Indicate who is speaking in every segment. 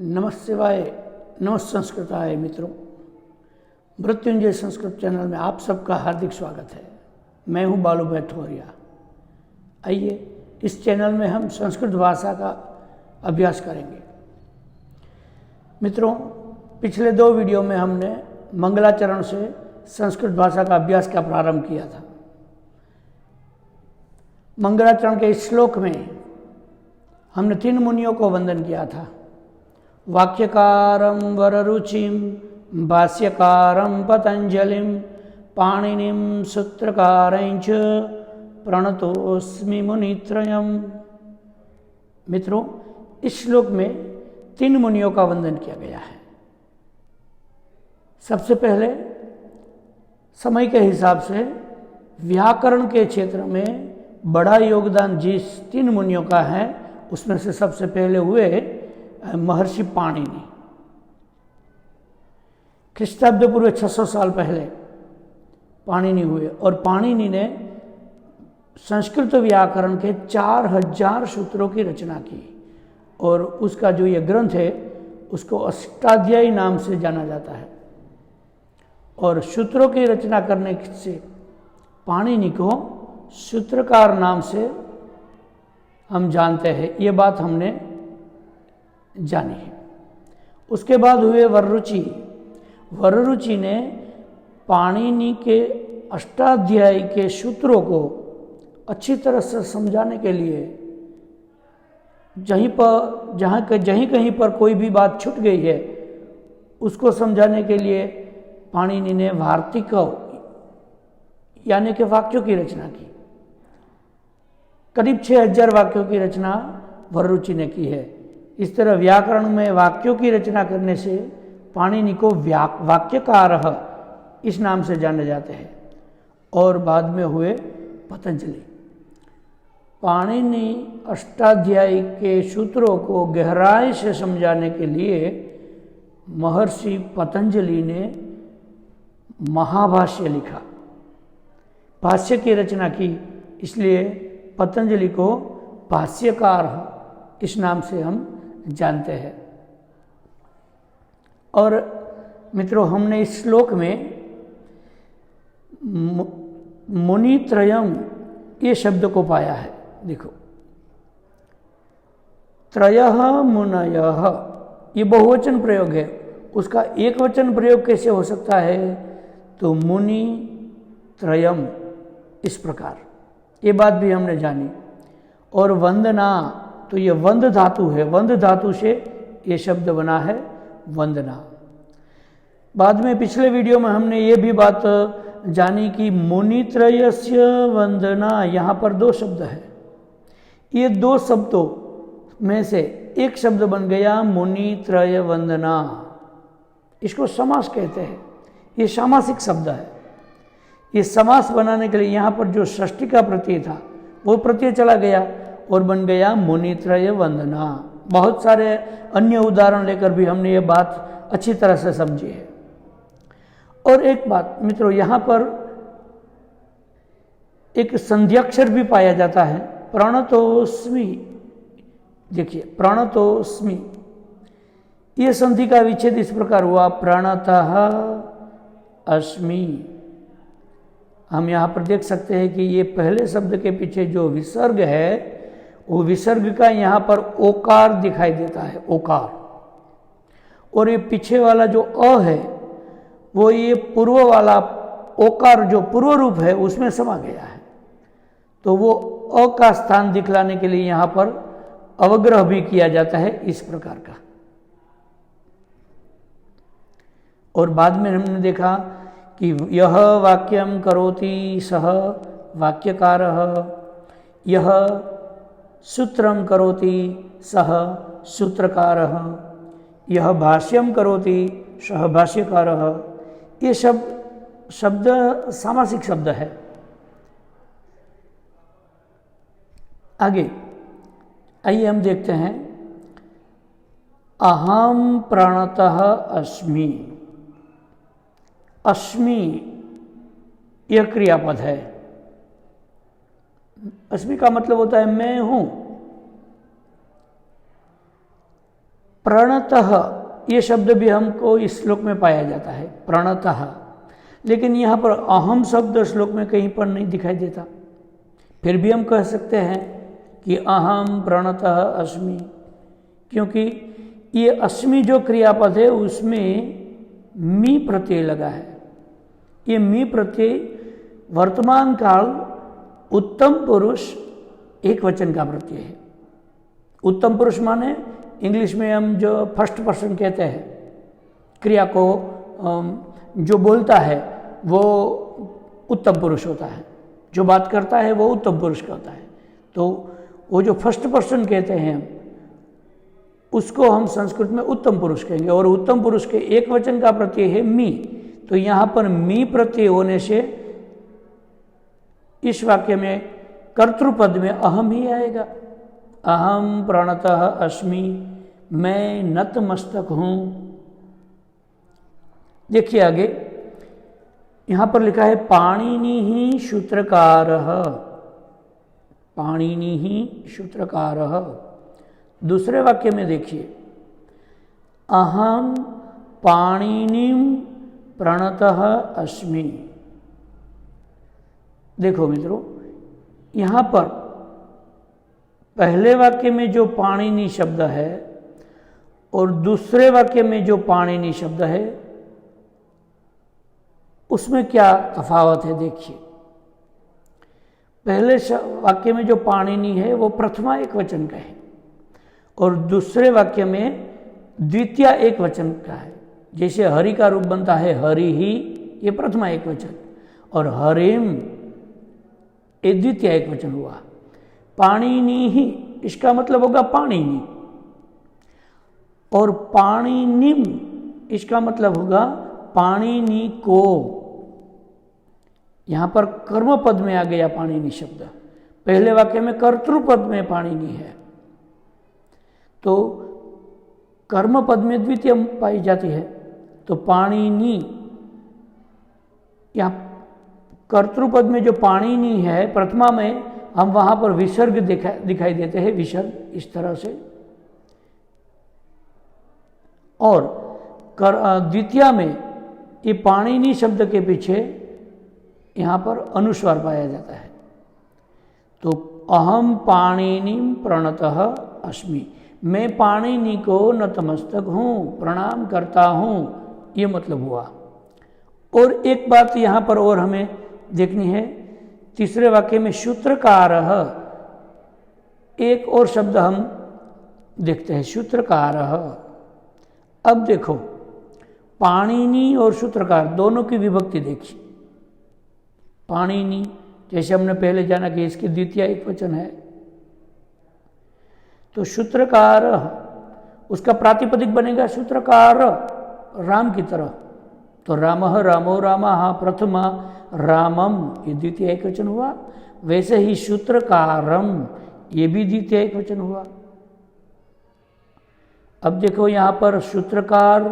Speaker 1: नमः शिवाय, नमः संस्कृताय मित्रों। मृत्युंजय संस्कृत चैनल में आप सबका हार्दिक स्वागत है। मैं हूं बालू बैठोरिया। आइए इस चैनल में हम संस्कृत भाषा का अभ्यास करेंगे। मित्रों, पिछले 2 वीडियो में हमने मंगलाचरण से संस्कृत भाषा का अभ्यास का प्रारंभ किया था। मंगलाचरण के इस श्लोक में हमने 3 मुनियों को वंदन किया था। वाक्यकारं वररुचिं, भाष्यकारं पतंजलिं, पाणिनिं सूत्रकारं च प्रणतोस्मि मुनित्रयम्। मित्रों, इस श्लोक में 3 मुनियों का वंदन किया गया है। सबसे पहले समय के हिसाब से व्याकरण के क्षेत्र में बड़ा योगदान जिस 3 मुनियों का है, उसमें से सबसे पहले हुए महर्षि पाणिनि। ख्रीष्टाब्द पूर्व 600 साल पहले पाणिनि हुए और पाणिनि ने संस्कृत व्याकरण के 4000 सूत्रों की रचना की और उसका जो ये ग्रंथ है उसको अष्टाध्यायी नाम से जाना जाता है। और सूत्रों की रचना करने से पाणिनि को सूत्रकार नाम से हम जानते हैं। ये बात हमने जानी है। उसके बाद हुए वररुचि। वररुचि ने पाणिनि के अष्टाध्यायी के सूत्रों को अच्छी तरह से समझाने के लिए जहीं कहीं पर कोई भी बात छूट गई है उसको समझाने के लिए पाणिनि ने वार्तिक यानी कि वाक्यों की रचना की। करीब 6000 वाक्यों की रचना वररुचि ने की है। इस तरह व्याकरण में वाक्यों की रचना करने से पाणिनि को वाक्यकारः इस नाम से जाने जाते हैं। और बाद में हुए पतंजलि। पाणिनि अष्टाध्यायी के सूत्रों को गहराई से समझाने के लिए महर्षि पतंजलि ने महाभाष्य लिखा, भाष्य की रचना की। इसलिए पतंजलि को भाष्यकार इस नाम से हम जानते हैं। और मित्रों, हमने इस श्लोक में मुनित्रयम् ये शब्द को पाया है। देखो, त्रयः मुनयः ये बहुवचन प्रयोग है। उसका एकवचन प्रयोग कैसे हो सकता है? तो मुनि त्रयम् इस प्रकार, ये बात भी हमने जानी। और वंदना, तो ये वंद धातु है। वंद धातु से ये शब्द बना है वंदना। बाद में पिछले वीडियो में हमने ये भी बात जानी कि मुनित्रयस्य वंदना, यहाँ पर 2 शब्द है। ये 2 शब्दों में से एक शब्द बन गया मुनित्रय वंदना। इसको समास कहते हैं। ये सामासिक शब्द है। ये समास बनाने के लिए यहाँ पर जो षष्ठी का प्रत्यय था वो प्रत्यय चला गया और बन गया मुनित्रय वंदना। बहुत सारे अन्य उदाहरण लेकर भी हमने ये बात अच्छी तरह से समझी है। और एक बात मित्रों, यहाँ पर एक संध्याक्षर भी पाया जाता है, प्रणतोस्मि। देखिए, प्रणतोस्मि, ये संधि का विच्छेद इस प्रकार हुआ, प्रणतः अस्मि। हम यहाँ पर देख सकते हैं कि ये पहले शब्द के पीछे जो विसर्ग है वो विसर्ग का यहाँ पर ओकार दिखाई देता है, ओकार। और ये पीछे वाला जो अ है वो ये पूर्व वाला ओकार जो पूर्व रूप है उसमें समा गया है। तो वो अ का स्थान दिखलाने के लिए यहाँ पर अवग्रह भी किया जाता है इस प्रकार का। और बाद में हमने देखा कि यह वाक्यम करोति सह वाक्यकारः, यह सूत्रम करोति सह सूत्रकारः, यह भाष्यम करोति सह भाष्यकारः। ये शब्द सामासिक शब्द है। आगे आइए हम देखते हैं, अहम प्रणतः अस्मि। अस्मि यह क्रियापद है। अस्मि का मतलब होता है मैं हूं। प्रणतः ये शब्द भी हमको इस श्लोक में पाया जाता है, प्रणतः, लेकिन यहाँ पर अहम शब्द श्लोक में कहीं पर नहीं दिखाई देता। फिर भी हम कह सकते हैं कि अहम प्रणतः अस्मि, क्योंकि ये अस्मि जो क्रियापद है उसमें मी प्रत्यय लगा है। ये मी प्रत्यय वर्तमान काल उत्तम पुरुष एक वचन का प्रत्यय है। उत्तम पुरुष माने इंग्लिश में हम जो फर्स्ट पर्सन कहते हैं, क्रिया को जो बोलता है वो उत्तम पुरुष होता है, जो बात करता है वो उत्तम पुरुष का होता है। तो वो जो फर्स्ट पर्सन कहते हैं उसको हम संस्कृत में उत्तम पुरुष कहेंगे, और उत्तम पुरुष के एक वचन का प्रत्यय है मी। तो यहाँ पर मी प्रत्यय होने से इस वाक्य में कर्तृपद में अहम ही आएगा। अहम प्रणतः अस्मि, मैं नतमस्तक हूँ। देखिए आगे यहाँ पर लिखा है पाणिनिः सूत्रकारः, पाणिनिः सूत्रकारः। दूसरे वाक्य में देखिए अहम पाणिनिं प्रणतः अस्मि। देखो मित्रों, यहाँ पर पहले वाक्य में जो पाणिनि शब्द है और दूसरे वाक्य में जो पाणिनि शब्द है उसमें क्या तफावत है देखिए। पहले वाक्य में जो पाणिनि है वो प्रथमा एक वचन का है, और दूसरे वाक्य में द्वितीय एक वचन का है। जैसे हरि का रूप बनता है हरि ही, ये प्रथमा एक वचन, और हरिम ये द्वितीय एक वचन हुआ। पाणिनि ही इसका मतलब होगा पाणिनि, और पाणिनिम इसका मतलब होगा पाणिनि को। यहां पर कर्म पद में आ गया पाणिनि शब्द, पहले वाक्य में कर्तृपद में पाणिनि है, तो कर्म पद में द्वितीय पाई जाती है। तो पाणिनि, यहाँ कर्तृपद में जो पाणिनि है प्रथमा में, हम वहां पर विसर्ग दिखाई देते हैं, विसर्ग इस तरह से, और द्वितीय में ये पाणिनि शब्द के पीछे यहाँ पर अनुस्वार पाया जाता है। तो अहम पाणिनिं प्रणतः अस्मि, मैं पाणिनि को नतमस्तक हूँ, प्रणाम करता हूँ, ये मतलब हुआ। और एक बात यहाँ पर और हमें देखनी है, तीसरे वाक्य में सूत्रकारः, एक और शब्द हम देखते हैं सूत्रकारः। अब देखो पाणिनि और सूत्रकार दोनों की विभक्ति देखिए। पाणिनि जैसे हमने पहले जाना कि इसकी द्वितीय एक वचन है, तो सूत्रकार उसका प्रातिपदिक बनेगा सूत्रकार, राम की तरह। तो रामः रामो रामः प्रथमा रामम, ये द्वितीय एक वचन हुआ। वैसे ही सूत्रकारम, ये भी द्वितीय एक वचन हुआ। अब देखो यहाँ पर सूत्रकार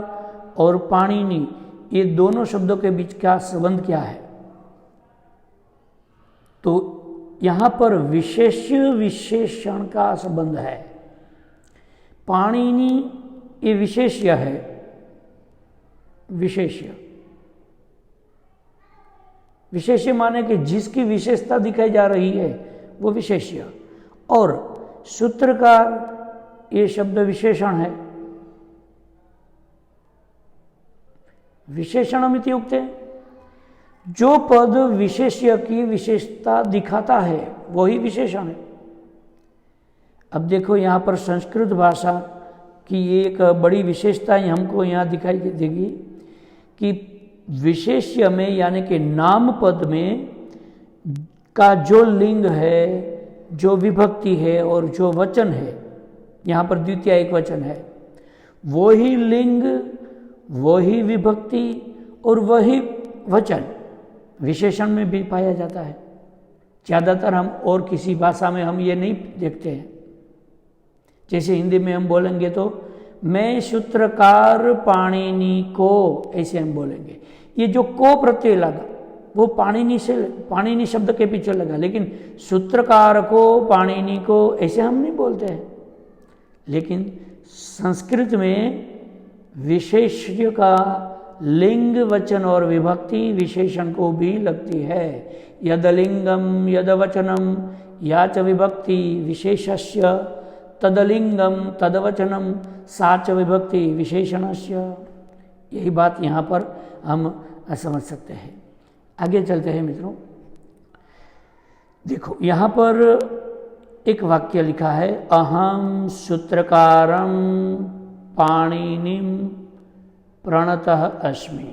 Speaker 1: और पाणिनि, ये दोनों शब्दों के बीच का संबंध क्या है। तो यहाँ पर विशेष्य विशेषण का संबंध है। पाणिनि ये विशेष्य है, विशेष्य, विशेष्य माने कि जिसकी विशेषता दिखाई जा रही है वो विशेष्य, और सूत्रकार ये शब्द विशेषण है। विशेषणमिति उक्ते, जो पद विशेष्य की विशेषता दिखाता है वही विशेषण है। अब देखो यहाँ पर संस्कृत भाषा की एक बड़ी विशेषता हमको यहाँ दिखाई देगी कि विशेष्य में यानी कि नाम पद में का जो लिंग है, जो विभक्ति है और जो वचन है, यहाँ पर द्वितीय एक वचन है, वही लिंग, वही विभक्ति और वही वचन विशेषण में भी पाया जाता है। ज़्यादातर हम और किसी भाषा में हम ये नहीं देखते हैं। जैसे हिंदी में हम बोलेंगे तो मैं सूत्रकार पाणिनि को, ऐसे हम बोलेंगे। ये जो को प्रत्यय लगा वो पाणिनि से, पाणिनि शब्द के पीछे लगा, लेकिन सूत्रकार को, पाणिनि को ऐसे हम नहीं बोलते हैं। लेकिन संस्कृत में विशेष्य का लिंग वचन और विभक्ति विशेषण को भी लगती है। यदलिंगम यदवचनम या च विभक्ति विशेषस्य तदलिंगम तदवचनम सा च विभक्ति विशेषणस्य। यही बात यहाँ पर हम समझ सकते हैं। आगे चलते हैं मित्रों। देखो यहाँ पर एक वाक्य लिखा है, अहम सूत्रकारम पाणिनिम प्रणतः अस्मि।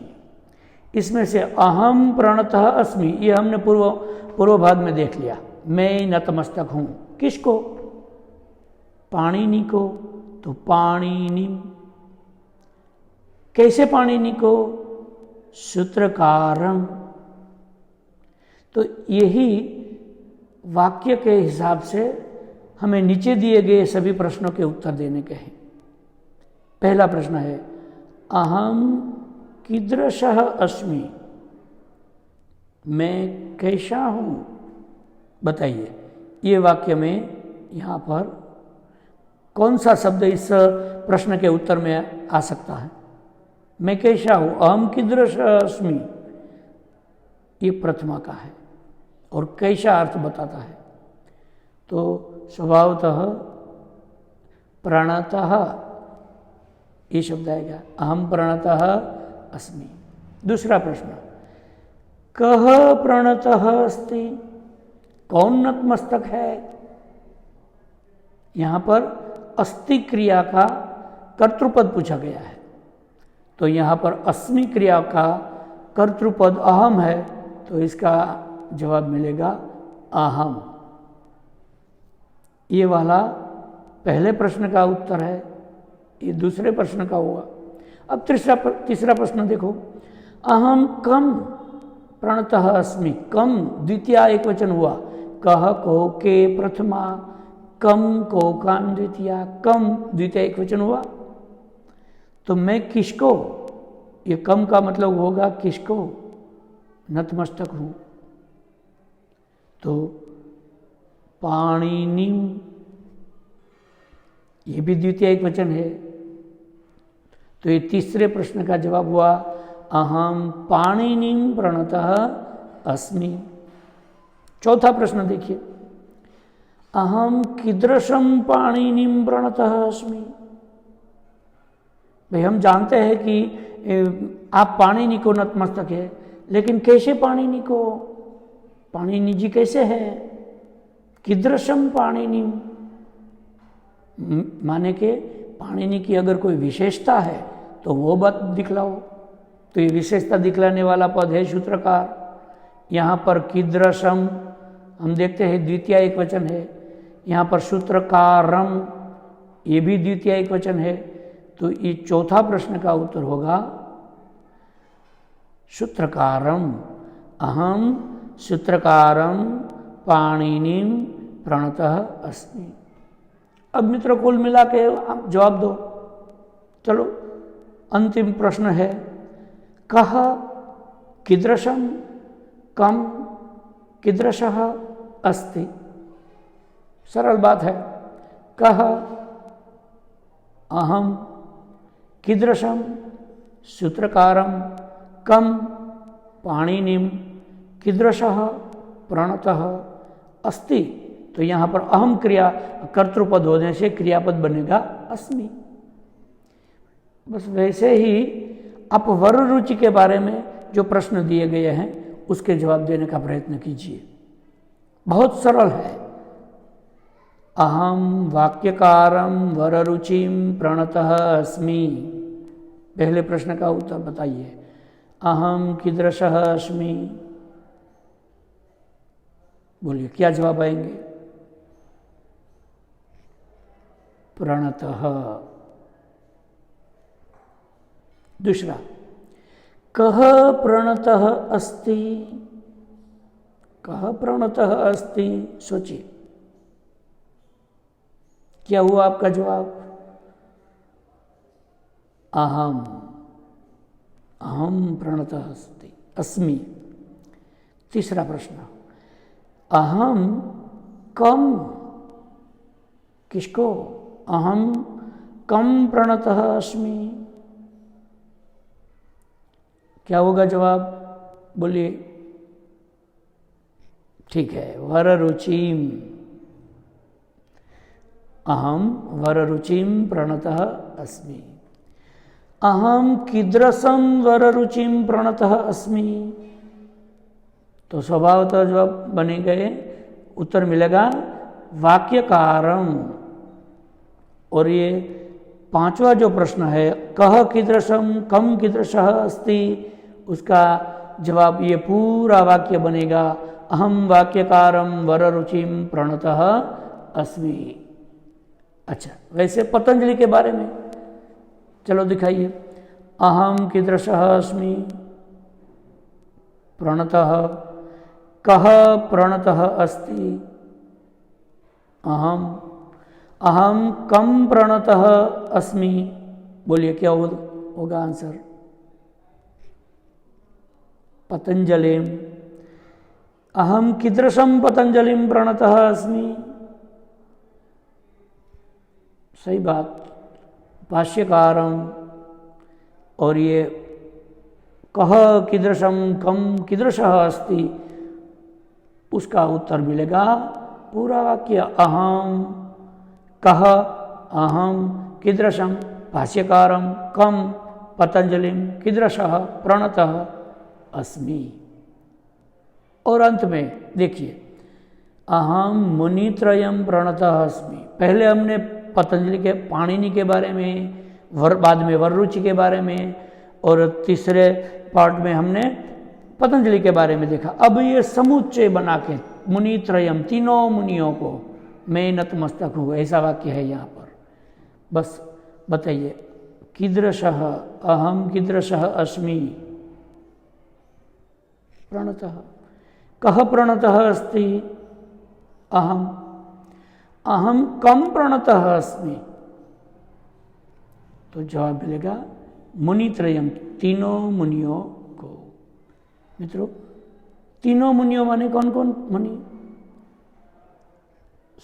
Speaker 1: इसमें से अहम प्रणतः अस्मि ये हमने पूर्व भाग में देख लिया। मैं नतमस्तक हूँ, किसको? पाणिनि को। तो पाणिनिम, कैसे पाणिनि को? सूत्रकारम। तो यही वाक्य के हिसाब से हमें नीचे दिए गए सभी प्रश्नों के उत्तर देने के हैं। पहला प्रश्न है, अहम कीदृशः अस्मि, मैं कैसा हूँ? बताइए, ये वाक्य में यहाँ पर कौन सा शब्द इस प्रश्न के उत्तर में आ सकता है? मैं कैसा हूँ, अहम कीदृशः अस्मि, ये प्रथमा का है और कैसा अर्थ बताता है? तो स्वभावतः प्रणतः ये शब्द आएगा, अहम प्रणतः अस्मि। दूसरा प्रश्न, कः प्रणतः अस्ति, कौन नतमस्तक है? यहाँ पर अस्ति क्रिया का कर्तृपद पूछा गया है, तो यहाँ पर अस्मि क्रिया का कर्तृपद अहम है, तो इसका जवाब मिलेगा अहम। ये वाला पहले प्रश्न का उत्तर है, ये दूसरे प्रश्न का हुआ। अब तीसरा प्रश्न देखो, अहम कम प्रणतः अस्मि, कम द्वितीय एक वचन हुआ, कह को के प्रथमा, कम को कान द्वितीय, कम द्वितीय एक वचन हुआ। तो मैं किसको, ये कम का मतलब होगा किसको? नतमस्तक हूँ। तो पाणिनिम, ये भी द्वितीय एक वचन है, तो ये तीसरे प्रश्न का जवाब हुआ, अहम पाणिनिम प्रणतः अस्मि। चौथा प्रश्न देखिए, अहम कीदृशम पाणिनिम प्रणतः अस्मि। भाई हम जानते हैं कि आप पाणिनि को नतमस्तक है, लेकिन कैसे पाणिनि को? पाणिनि जी कैसे हैं? कीदृशम पाणिनिम, माने के पाणिनि की अगर कोई विशेषता है तो वो बात दिखलाओ। तो ये विशेषता दिखलाने वाला पद है सूत्रकार। यहाँ पर कीदृशम हम देखते हैं द्वितीय एक वचन है, यहाँ पर सूत्रकारम ये भी द्वितीय एक वचन है, तो ये चौथा प्रश्न का उत्तर होगा सूत्रकारम। अहम सूत्रकारम पाणिनिम प्रणतः अस्मि। अब मित्रों कुल मिला के आप जवाब दो। चलो अंतिम प्रश्न है, कः कीदृशम कम कीदृशः अस्ति। सरल बात है, कः अहम कीदृशम सूत्रकारम कम पाणिनिम कीदृशः प्रणतः अस्ति। तो यहाँ पर अहम क्रिया कर्तृपद होने से क्रियापद बनेगा अस्मि। बस वैसे ही आप वर रुचि के बारे में जो प्रश्न दिए गए हैं उसके जवाब देने का प्रयत्न कीजिए। बहुत सरल है। अहम वाक्यकारम वर रुचिम प्रणतः अस्मि। पहले प्रश्न का उत्तर बताइए, अहम कीदृशः अस्मि। बोलिए क्या जवाब आएंगे? प्रणतः। दूसरा, कः प्रणतः अस्ति। कः प्रणतः अस्ति, सोचिए क्या हुआ आपका जवाब? अहम। अहम प्रणतः अस्ति अस्मि। तीसरा प्रश्न, अहम कम किसको? अहम कम प्रणतः अस्मि। क्या होगा जवाब, बोलिए। ठीक है, वर रुचिम, अहम वर रुचिम प्रणतः अस्मि। अहम कीदृशम वर रुचिम प्रणतः अस्मि। तो स्वभावतः जवाब बने गए, उत्तर मिलेगा वाक्यकारम। और ये पांचवा जो प्रश्न है, कह कीदृशम कम कीदृशः अस्ति, उसका जवाब ये पूरा वाक्य बनेगा, अहम वाक्यकारम वर रुचिम प्रणतः अस्मि। अच्छा, वैसे पतंजलि के बारे में चलो दिखाइए। अहम कीदृशः अस्मि प्रणतः, कह प्रणतः अस्ति। अहम, अहम कम प्रणतः अस्मि। बोलिए क्या होगा आंसर। पतंजलिम, अहम कीदृशम पतंजलिम प्रणतः अस्मि। सही बात, भाष्यकारम। और ये कह कीदृशम कम कीदृशः अस्ति, उसका उत्तर मिलेगा पूरा वाक्य, अहम कह अहम कीदृशम भाष्यकारम कम पतंजलिम कीदृशः प्रणतः अस्मि। और अंत में देखिए, अहम मुनित्रयम प्रणतः अस्मि। पहले हमने पतंजलि के पाणिनि के बारे में, बाद में वररुचि के बारे में, और तीसरे पार्ट में हमने पतंजलि के बारे में देखा। अब ये समुच्चय बना के मुनित्रयम, तीनों मुनियों को मैं नतमस्तक हूँ, ऐसा वाक्य है यहाँ पर। बस बताइए, कीदृशः, अहम कीदृशः अस्मि प्रणतः, कह प्रणतः अस्ति। अहम, अहम कम प्रणतः अस्मि। तो जवाब मिलेगा मुनित्रयम, तीनों मुनियों को। मित्रों, तीनों मुनियों माने कौन कौन मुनि?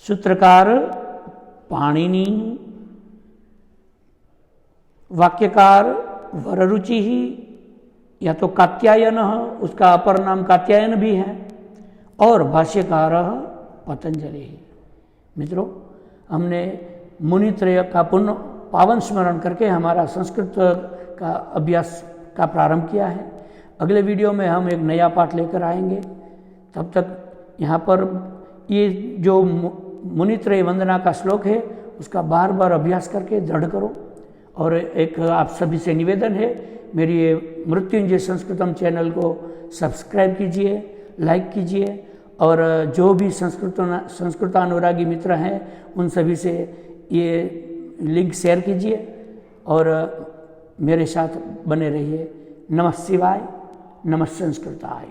Speaker 1: सूत्रकार पाणिनि, वाक्यकार वररुचि ही, या तो कात्यायन, उसका अपर नाम कात्यायन भी है, और भाष्यकार पतंजलि। मित्रों, हमने मुनित्रय का पुनः पावन स्मरण करके हमारा संस्कृत का अभ्यास का प्रारंभ किया है। अगले वीडियो में हम एक नया पाठ लेकर आएंगे। तब तक यहाँ पर ये जो मुनित्रय वंदना का श्लोक है, उसका बार बार अभ्यास करके दृढ़ करो। और एक आप सभी से निवेदन है, मेरी ये मृत्युंजय संस्कृतम चैनल को सब्सक्राइब कीजिए, लाइक कीजिए, और जो भी संस्कृतानुरागी मित्र हैं उन सभी से ये लिंक शेयर कीजिए और मेरे साथ बने रहिए। नमः शिवाय, नमः संस्कृताय।